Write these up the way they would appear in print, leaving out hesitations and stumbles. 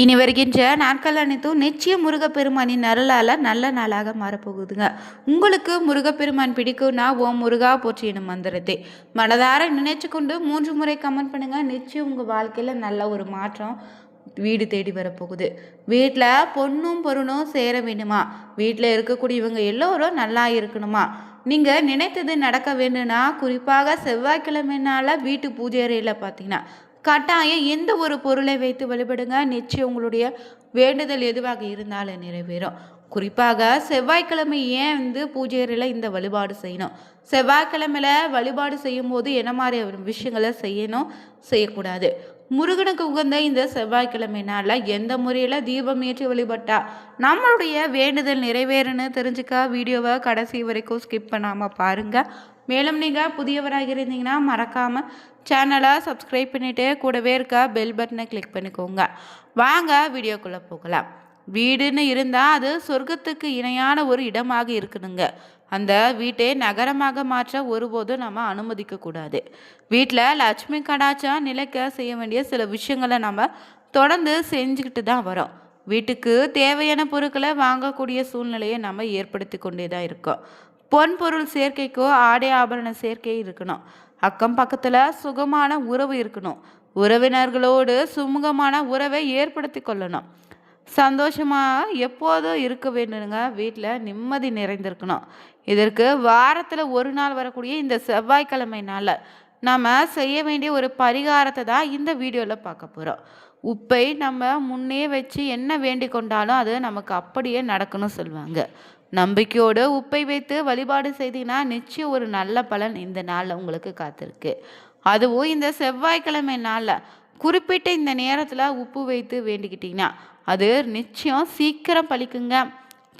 இனி வருகின்ற நாட்கள் அனைத்தும் நிச்சயம் முருகப்பெருமானின் அருளால் நல்ல நாளாக மாறப்போகுதுங்க. உங்களுக்கு முருகப்பெருமான் பிடிக்கும்னா ஓம் முருகா போற்றி எனும் மந்திரத்தை மனதார நினைச்சு கொண்டு 3 முறை கமெண்ட் பண்ணுங்க. நிச்சயம் உங்கள் வாழ்க்கையில் நல்ல ஒரு மாற்றம் வீடு தேடி வரப்போகுது. வீட்டில் பொண்ணும் பொருளும் சேர வேணுமா, வீட்டில் இருக்கக்கூடியவங்க எல்லோரும் நல்லா இருக்கணுமா, நீங்கள் நினைத்தது நடக்க வேண்டும்னா குறிப்பாக செவ்வாய்க்கிழமைனால வீட்டு பூஜை அறையில் பார்த்தீங்கன்னா கட்டாயம் எந்த ஒரு பொருளை வைத்து வழிபடுங்க. நிச்சயம் உங்களுடைய வேண்டுதல் எதுவாக இருந்தாலும் நிறைவேறும். குறிப்பாக செவ்வாய்க்கிழமை ஏன் பூஜை அறையில் இந்த வழிபாடு செய்யணும், செவ்வாய்க்கிழமையில் வழிபாடு செய்யும் போது என்ன மாதிரி விஷயங்களை செய்யணும் செய்யக்கூடாது, முருகனுக்கு உகந்த இந்த செவ்வாய்க்கிழமைனால எந்த முறையில் தீபம் ஏற்றி வழிபட்டா நம்மளுடைய வேண்டுதல் நிறைவேறுன்னு தெரிஞ்சுக்க வீடியோவை கடைசி வரைக்கும் ஸ்கிப் பண்ணாமல் பாருங்கள். மேலும் நீங்கள் புதியவராக இருந்தீங்கன்னா மறக்காமல் சேனலை சப்ஸ்கிரைப் பண்ணிவிட்டு கூடவே இருக்க பெல் பட்டனை கிளிக் பண்ணிக்கோங்க. வாங்க வீடியோக்குள்ளே போகலாம். வீடுன்னு இருந்தால் அது சொர்க்கத்துக்கு இணையான ஒரு இடமாக இருக்கணுங்க. அந்த வீட்டை நகரமாக மாற்ற ஒருபோதும் நம்ம அனுமதிக்கக்கூடாது. வீட்டில் லட்சுமி கடாச்சம் நிலைக்க செய்ய வேண்டிய சில விஷயங்களை நம்ம தொடர்ந்து செஞ்சுக்கிட்டு தான் வரோம். வீட்டுக்கு தேவையான பொருட்களை வாங்கக்கூடிய சூழ்நிலையை நம்ம ஏற்படுத்தி கொண்டே தான் இருக்கோம். பொன் பொருள் சேர்க்கைக்கோ ஆடை ஆபரண சேர்க்கை இருக்கணும். அக்கம் பக்கத்தில் சுகமான உறவு இருக்கணும். உறவினர்களோடு சுமூகமான உறவை ஏற்படுத்தி கொள்ளணும். சந்தோஷமாக எப்போதும் இருக்க வேண்டுங்க. வீட்டில் நிம்மதி நிறைந்திருக்கணும். இதற்கு வாரத்தில் ஒரு நாள் வரக்கூடிய இந்த செவ்வாய்க்கிழமைனால நம்ம செய்ய வேண்டிய ஒரு பரிகாரத்தை தான் இந்த வீடியோவில் பார்க்க போகிறோம். உப்பை நம்ம முன்னே வச்சு என்ன வேண்டிக் கொண்டாலும் அது நமக்கு அப்படியே நடக்கணும் சொல்லுவாங்க. நம்பிக்கையோடு உப்பை வைத்து வழிபாடு செய்தீங்கன்னா நிச்சயம் ஒரு நல்ல பலன் இந்த நாளில் உங்களுக்கு காத்திருக்கு. அதுவும் இந்த செவ்வாய்க்கிழமை நாளில் குறிப்பிட்ட இந்த நேரத்தில் உப்பு வைத்து வேண்டிக்கிட்டிங்கன்னா அது நிச்சயம் சீக்கிரம் பழிக்குங்க.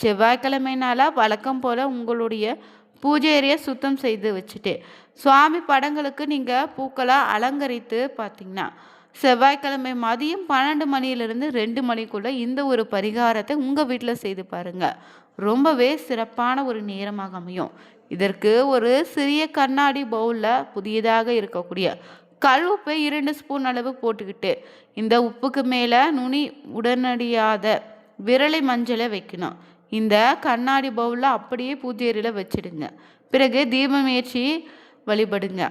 செவ்வாய்க்கிழமைனால வழக்கம் போல் உங்களுடைய பூஜை அறையை சுத்தம் செய்து வச்சுட்டு சுவாமி படங்களுக்கு நீங்கள் பூக்களை அலங்கரித்து பார்த்தீங்கன்னா செவ்வாய்க்கிழமை மதியம் 12 மணியிலிருந்து 2 மணிக்குள்ளே இந்த ஒரு பரிகாரத்தை உங்கள் வீட்டில் செய்து பாருங்கள். ரொம்பவே சிறப்பான ஒரு நேரமாக அமையும். இதற்கு ஒரு சிறிய கண்ணாடி பவுலில் புதியதாக இருக்கக்கூடிய கல் உப்பை 2 ஸ்பூன் அளவு போட்டுக்கிட்டு இந்த உப்புக்கு மேலே நுனி உடனடியாத விரலை மஞ்சளை வைக்கணும். இந்த கண்ணாடி பவுலில் அப்படியே பூஜை அறையில் வச்சிடுங்க. பிறகு தீபம் ஏற்றி வழிபடுங்க.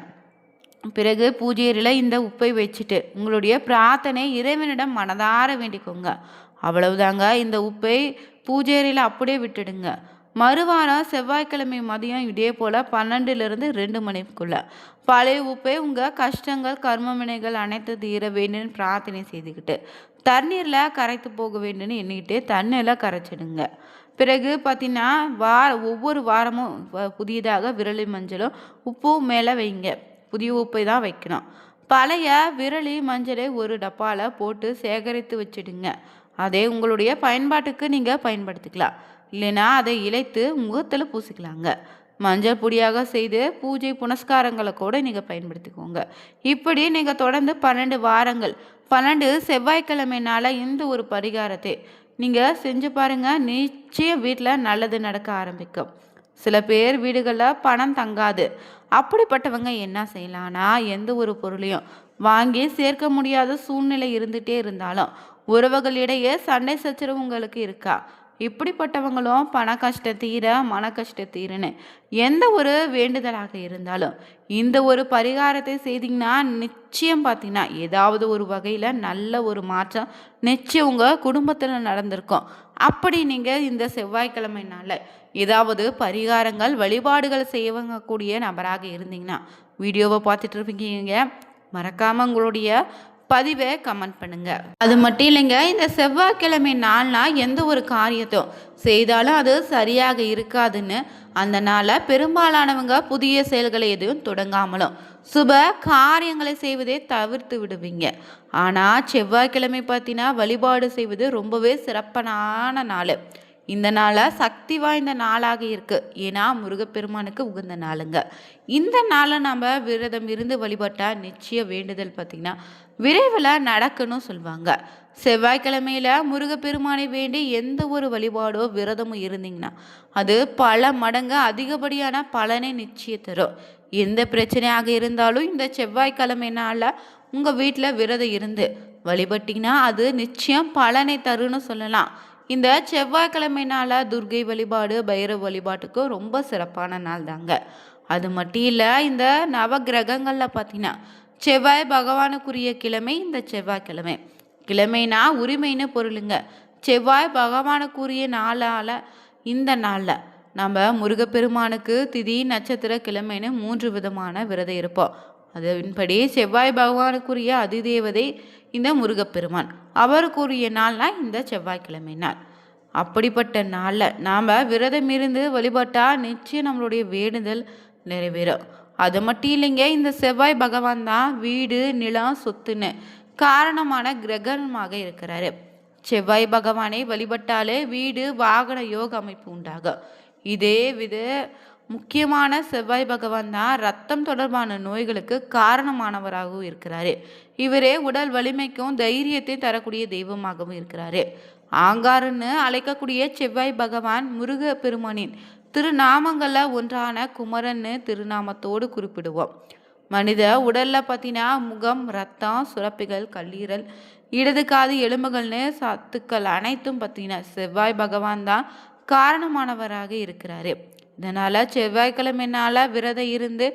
பிறகு பூஜை அறையில் இந்த உப்பை வச்சுட்டு உங்களுடைய பிரார்த்தனை இறைவனிடம் மனதார வேண்டிக்கோங்க. அவ்வளவுதாங்க. இந்த உப்பை பூஜை அறையில் அப்படியே விட்டுடுங்க. மறுவாரம் செவ்வாய்க்கிழமை மதியம் இதே போல் 12லிருந்து 2 மணிக்குள்ள பழைய உப்பை உங்கள் கஷ்டங்கள் கர்மவினைகள் அனைத்து தீர வேண்டும்னு பிரார்த்தனை செய்துக்கிட்டு தண்ணீரில் கரைத்து போக வேண்டும்னு எண்ணிக்கிட்டு தண்ணியில் கரைச்சிடுங்க. பிறகு பார்த்தீங்கன்னா ஒவ்வொரு வாரமும் புதியதாக விரலி மஞ்சளும் உப்பும் மேலே வைங்க. புதிய உப்பை தான் வைக்கணும். பழைய விரலி மஞ்சளை ஒரு டப்பாவில் போட்டு சேகரித்து வச்சுடுங்க. அதை உங்களுடைய பயன்பாட்டுக்கு நீங்கள் பயன்படுத்திக்கலாம். இல்லைன்னா அதை இழைத்து முகத்தில் பூசிக்கலாங்க. மஞ்சள் பொடியாக செய்து பூஜை புனஸ்காரங்களை கூட நீங்கள் பயன்படுத்திக்கோங்க. இப்படி நீங்கள் தொடர்ந்து 12 வாரங்கள் 12 செவ்வாய்க்கிழமைனால இந்த ஒரு பரிகாரத்தை நீங்கள் செஞ்சு பாருங்கள். நிச்சயம் வீட்டில் நல்லது நடக்க ஆரம்பிக்கும். சில பேர் வீடுகளில் பணம் தங்காது. அப்படிப்பட்டவங்க என்ன செய்யலான்னா எந்த ஒரு பொருளையும் வாங்கி சேர்க்க முடியாத சூழ்நிலை இருந்துகிட்டே இருந்தாலும் உறவுகளிடையே சண்டை சச்சரவு உங்களுக்கு இருக்கா, இப்படிப்பட்டவங்களும் பண கஷ்டம் தீர மன கஷ்டம் தீரன்னு எந்த ஒரு வேண்டுதலாக இருந்தாலும் இந்த ஒரு பரிகாரத்தை செய்தீங்கன்னா நிச்சயம் பார்த்தீங்கன்னா ஏதாவது ஒரு வகையில் நல்ல ஒரு மாற்றம் நிச்சயம் உங்கள் குடும்பத்தில் நடந்திருக்கும். அப்படி நீங்கள் இந்த செவ்வாய்க்கிழமைனால ஏதாவது பரிகாரங்கள் வழிபாடுகள் செய்யக்கூடிய நபராக இருந்தீங்கன்னா வீடியோவை பார்த்துட்டு இருப்பீங்க. மறக்காமல் உங்களுடைய பதிவை கமெண்ட் பண்ணுங்க. அது மட்டும் இல்லைங்க, இந்த செவ்வாய்க்கிழமை நாள்னா எந்த ஒரு காரியத்தையும் செய்தாலும் அது சரியாக இருக்காதுன்னு அந்த நாளில் பெரும்பாலானவங்க புதிய செயல்களை எதுவும் தொடங்காமலும் சுப காரியங்களை செய்வதை தவிர்த்து விடுவீங்க. ஆனால் செவ்வாய்க்கிழமை பார்த்தீங்கன்னா வழிபாடு செய்வது ரொம்பவே சிறப்பான நாள். இந்த நாளை சக்தி வாய்ந்த நாளாக இருக்குது. ஏன்னா முருகப்பெருமானுக்கு உகந்த நாளுங்க. இந்த நாளை நம்ம விரதம் இருந்து வழிபட்டால் நிச்சய வேண்டுதல் பார்த்திங்கன்னா விரைவில் நடக்கணும் சொல்லுவாங்க. செவ்வாய்க்கிழமையில் முருகப்பெருமானை வேண்டி எந்த ஒரு வழிபாடோ விரதமும் இருந்தீங்கன்னா அது பல மடங்கு அதிகப்படியான பலனை நிச்சயம் தரும். எந்த பிரச்சனையாக இருந்தாலும் இந்த செவ்வாய்க்கிழமை நாளில் உங்கள் வீட்டில் விரதம் இருந்து வழிபட்டிங்கன்னா அது நிச்சயம் பலனை தருன்னு சொல்லலாம். இந்த செவ்வாய்க்கிழமைனால துர்க்கை வழிபாடு, பைரவ வழிபாட்டுக்கு ரொம்ப சிறப்பான நாள் தாங்க. அது மட்டும் இல்லை, இந்த நவ கிரகங்களில் பார்த்தீங்கன்னா செவ்வாய் பகவானுக்குரிய கிழமை இந்த செவ்வாய்க்கிழமை. கிழமைனா உரிமைன்னு பொருளுங்க. செவ்வாய் பகவானுக்குரிய நாளால் இந்த நாளில் நம்ம முருகப்பெருமானுக்கு திதி நட்சத்திர கிழமைன்னு 3 விதமான விரதம் இருப்போம். அதன்படி செவ்வாய் பகவானுக்குரிய அதிதேவதை இந்த முருகப்பெருமான். அவருக்குரிய நாள்னா இந்த செவ்வாய்க்கிழமை நாள். அப்படிப்பட்ட நாளில் நாம் விரதம் இருந்து வழிபட்டால் நிச்சயம் நம்மளுடைய வேண்டுதல் நிறைவேறும். அது மட்டும் இல்லைங்க, இந்த செவ்வாய் பகவான் தான் வீடு, நிலம், சொத்துன்னு காரணமான கிரகமாக இருக்கிறாரு. செவ்வாய் பகவானை வழிபட்டாலே வீடு, வாகன யோக அமைப்பு உண்டாகும். இதே வித முக்கியமான செவ்வாய் பகவான் தான் ரத்தம் தொடர்பான நோய்களுக்கு காரணமானவராகவும் இருக்கிறாரு. இவரே உடல் வலிமைக்கும் தைரியத்தை தரக்கூடிய தெய்வமாகவும் இருக்கிறாரு. ஆங்காருன்னு அழைக்கக்கூடிய செவ்வாய் பகவான் முருக பெருமானின் திருநாமங்களில் ஒன்றான குமரன்னு திருநாமத்தோடு குறிப்பிடுவோம். மனித உடலில் பார்த்தீங்கன்னா முகம், ரத்தம், சுரப்பிகள், கல்லீரல், இடது காது, எலும்புகள்னு சத்துக்கள் அனைத்தும் பார்த்தீங்கன்னா செவ்வாய் பகவான் தான் காரணமானவராக இருக்கிறாரு. இதனால் செவ்வாய்க்கிழமைனால விரதம் இருந்து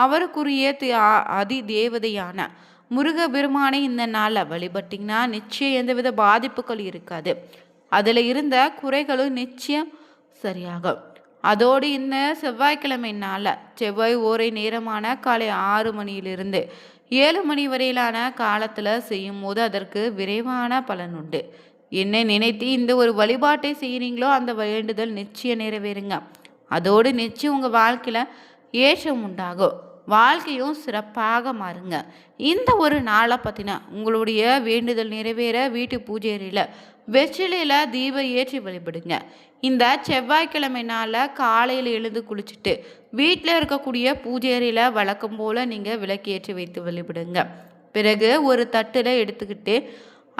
அவருக்குரிய அதி தேவதையான முருக பெருமானை இந்த நாளில் வழிபட்டிங்கன்னா நிச்சயம் எந்தவித பாதிப்புகள் இருக்காது. அதில் இருந்த குறைகளும் நிச்சயம் சரியாகும். அதோடு இந்த செவ்வாய்க்கிழமை நாளில் செவ்வாய் ஓரை நேரமான காலை 6 மணியிலிருந்து 7 மணி வரையிலான காலத்தில் செய்யும் போது அதற்கு விரைவான பலன் உண்டு. என்ன நினைத்து இந்த ஒரு வழிபாட்டை செய்கிறீங்களோ அந்த வேண்டுதல் நிச்சயம் நிறைவேறுங்க. அதோடு நிச்சயம் உங்கள் வாழ்க்கையில் ஏற்றம் உண்டாகும், வாழ்க்கையும் சிறப்பாக மாறுங்க. இந்த ஒரு நாளை பற்றினா உங்களுடைய வேண்டுதல் நிறைவேற வீட்டு பூஜை அறையில் வெற்றிலையில் தீபம் ஏற்றி வழிபடுங்க. இந்த செவ்வாய்க்கிழமை நாளில் காலையில் எழுந்து குளிச்சுட்டு வீட்டில் இருக்கக்கூடிய பூஜை அறையில் வழக்கம் போல் நீங்கள் விளக்கு ஏற்றி வைத்து வழிபடுங்க. பிறகு ஒரு தட்டில் எடுத்துக்கிட்டு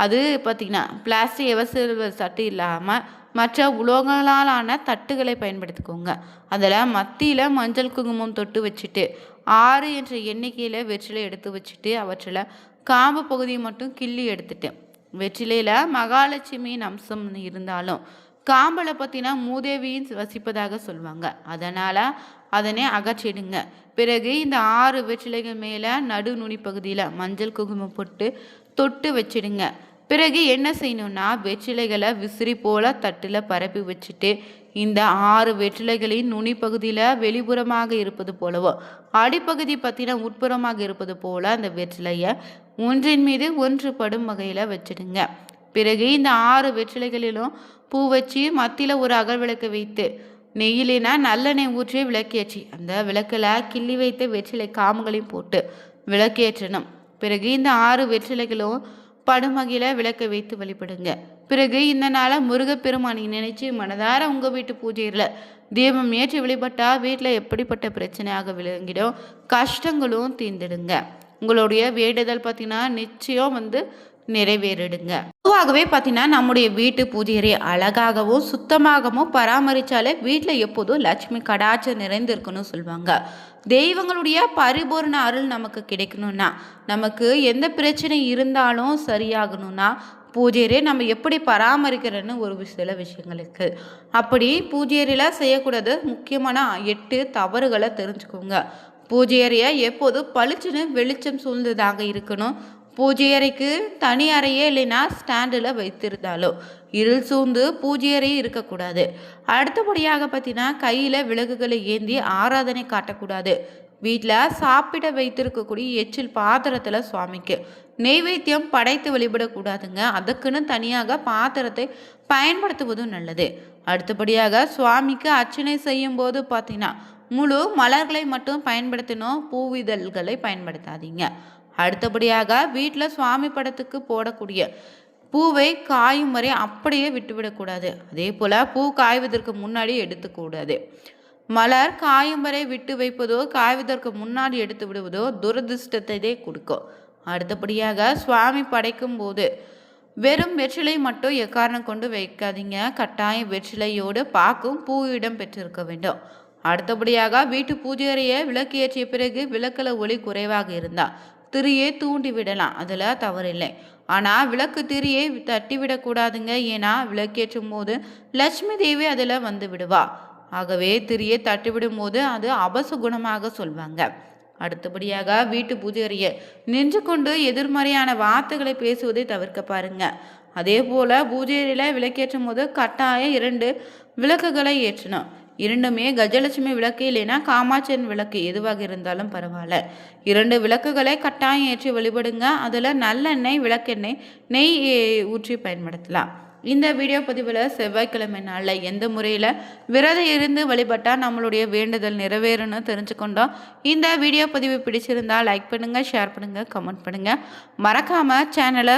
அது பார்த்திங்கன்னா பிளாஸ்டிக் எவசில்வர் தட்டு இல்லாமல் மற்ற உலோகங்களாலான தட்டுகளை பயன்படுத்திக்கோங்க. அதில் மத்தியில் மஞ்சள் குங்குமம் தொட்டு வச்சுட்டு 6 என்ற எண்ணிக்கையில் வெற்றிலை எடுத்து வச்சுட்டு அவற்றில் காம்பு பகுதியை மட்டும் கிள்ளி எடுத்துட்டு வெற்றிலையில் மகாலட்சுமியின் அம்சம் இருந்தாலும் காம்பலை பற்றினா மூதேவியின் வசிப்பதாக சொல்லுவாங்க. அதனால் அதனை அகற்றிடுங்க. பிறகு இந்த 6 வெற்றிலைகள் மேலே நடு நுனி பகுதியில் மஞ்சள் குங்குமம் போட்டு தொட்டு வச்சிடுங்க. பிறகு என்ன செய்யணும்னா வெற்றிலைகளை விசிறி போல் தட்டில் பரப்பி வச்சுட்டு இந்த 6 வெற்றிலைகளின் நுனி பகுதியில் வெளிப்புறமாக இருப்பது போலவோ அடிப்பகுதி பற்றின உட்புறமாக இருப்பது போல் அந்த வெற்றிலையை ஒன்றின் மீது ஒன்று படும் வகையில் வச்சிடுங்க. பிறகு இந்த 6 வெற்றிலைகளிலும் பூ வச்சு மத்தியில் ஒரு அகல் விளக்கு வைத்து நெய்யிலேனா நல்லெண்ணெய் ஊற்றி விளக்கேற்றி அந்த விளக்கில் கிள்ளி வைத்த வெற்றிலை காம்புகளையும் போட்டு விளக்கேற்றணும். பிறகு இந்த 6 வெற்றிலைகளும் படுமகில விளக்கை வைத்து வழிபடுங்க. பிறகு இந்த நாளை முருகப்பெருமானை நினைச்சு மனதார உங்கள் வீட்டு பூஜையில் தீபம் ஏற்றி வழிபட்டால் வீட்டில் எப்படிப்பட்ட பிரச்சனையாக விளங்கிடும் கஷ்டங்களும் தீர்ந்துடுங்க. உங்களுடைய வேண்டுதல் பார்த்தீங்கன்னா நிச்சயம் நிறைவேறிடுங்க. பொதுவாகவே பார்த்தீங்கன்னா நம்முடைய வீட்டு பூஜையை அழகாகவும் சுத்தமாகவும் பராமரித்தாலே வீட்டில் எப்போதும் லட்சுமி கடாட்சம் நிறைந்திருக்குன்னு சொல்லுவாங்க. தெய்வங்களுடைய பரிபூர்ண அருள் நமக்கு கிடைக்கணும்னா, நமக்கு எந்த பிரச்சனை இருந்தாலும் சரியாகணும்னா பூஜையறை நம்ம எப்படி பராமரிக்கிறோன்னு ஒரு சில விஷயங்கள் இருக்குது. அப்படி பூஜையறையில் செய்யக்கூடாது முக்கியமான 8 தவறுகளை தெரிஞ்சுக்கோங்க. பூஜையறையை எப்போதும் பளிச்சுன்னு வெளிச்சம் சூழ்ந்ததாக இருக்கணும். பூஜை அறைக்கு தனி அறையே இல்லைன்னா ஸ்டாண்டில் வைத்திருந்தாலோ இருள் சூழ்ந்து பூஜை அறையே இருக்கக்கூடாது. அடுத்தபடியாக பார்த்தீங்கன்னா கையில் விளக்குகளை ஏந்தி ஆராதனை காட்டக்கூடாது. வீட்டில் சாப்பிட வைத்திருக்கக்கூடிய எச்சில் பாத்திரத்தில் சுவாமிக்கு நெய்வேத்தியம் படைத்து வழிபடக்கூடாதுங்க. அதுக்குன்னு தனியாக பாத்திரத்தை பயன்படுத்துவதும் நல்லது. அடுத்தபடியாக சுவாமிக்கு அர்ச்சனை செய்யும் போது பார்த்தீங்கன்னா முழு மலர்களை மட்டும் பயன்படுத்தணும், பூவிதழ்களை பயன்படுத்தாதீங்க. அடுத்தபடியாக வீட்டில் சுவாமி படத்துக்கு போடக்கூடிய பூவை காயும் வரை அப்படியே விட்டுவிடக்கூடாது. அதே போல் பூ காய்வதற்கு முன்னாடி எடுத்துக்கூடாது. மலர் காயும் வரை விட்டு வைப்பதோ காய்வதற்கு முன்னாடி எடுத்து விடுவதோ துரதிருஷ்டத்தை கொடுக்கும். அடுத்தபடியாக சுவாமி படைக்கும் போது வெறும் வெற்றிலை மட்டும் எக்காரணம் கொண்டு வைக்காதீங்க. கட்டாயம் வெற்றிலையோடு பாக்கும் பூவிடம் பெற்றிருக்க வேண்டும். அடுத்தபடியாக வீட்டு பூஜை அறையை விளக்கு ஏற்றிய பிறகு விளக்கில் ஒளி குறைவாக இருந்தால் திரியை தூண்டி விடலாம், அதில் தவறில்லை. ஆனால் விளக்கு திரியை தட்டி விடக்கூடாதுங்க. ஏன்னா விளக்கேற்றும் போது லட்சுமி தேவி அதில் வந்து விடுவா. ஆகவே திரியை தட்டி விடும் போது அது அபசகுணமாக சொல்வாங்க. அடுத்தபடியாக வீட்டு பூஜை அறைய நின்று கொண்டு எதிர்மறையான வார்த்தைகளை பேசுவதை தவிர்க்க பாருங்க. அதே போல் பூஜை அறையில் விளக்கேற்றும் போது கட்டாயம் 2 விளக்குகளை ஏற்றணும். 2மே கஜலட்சுமி விளக்கு இல்லைன்னா காமாட்சியன் விளக்கு எதுவாக இருந்தாலும் பரவாயில்ல. 2 விளக்குகளை கட்டாயம் ஏற்றி வழிபடுங்க. அதில் நல்லெண்ணெய், விளக்கெண்ணெய், நெய் ஊற்றி பயன்படுத்தலாம். இந்த வீடியோ பதிவில் செவ்வாய்க்கிழமை நாளில் எந்த முறையில் விரதம் இருந்து வழிபட்டால் நம்மளுடைய வேண்டுதல் நிறைவேறும்னு தெரிஞ்சுக்கொண்டோம். இந்த வீடியோ பதிவு பிடிச்சிருந்தால் லைக் பண்ணுங்கள், ஷேர் பண்ணுங்கள், கமெண்ட் பண்ணுங்கள். மறக்காமல் சேனலை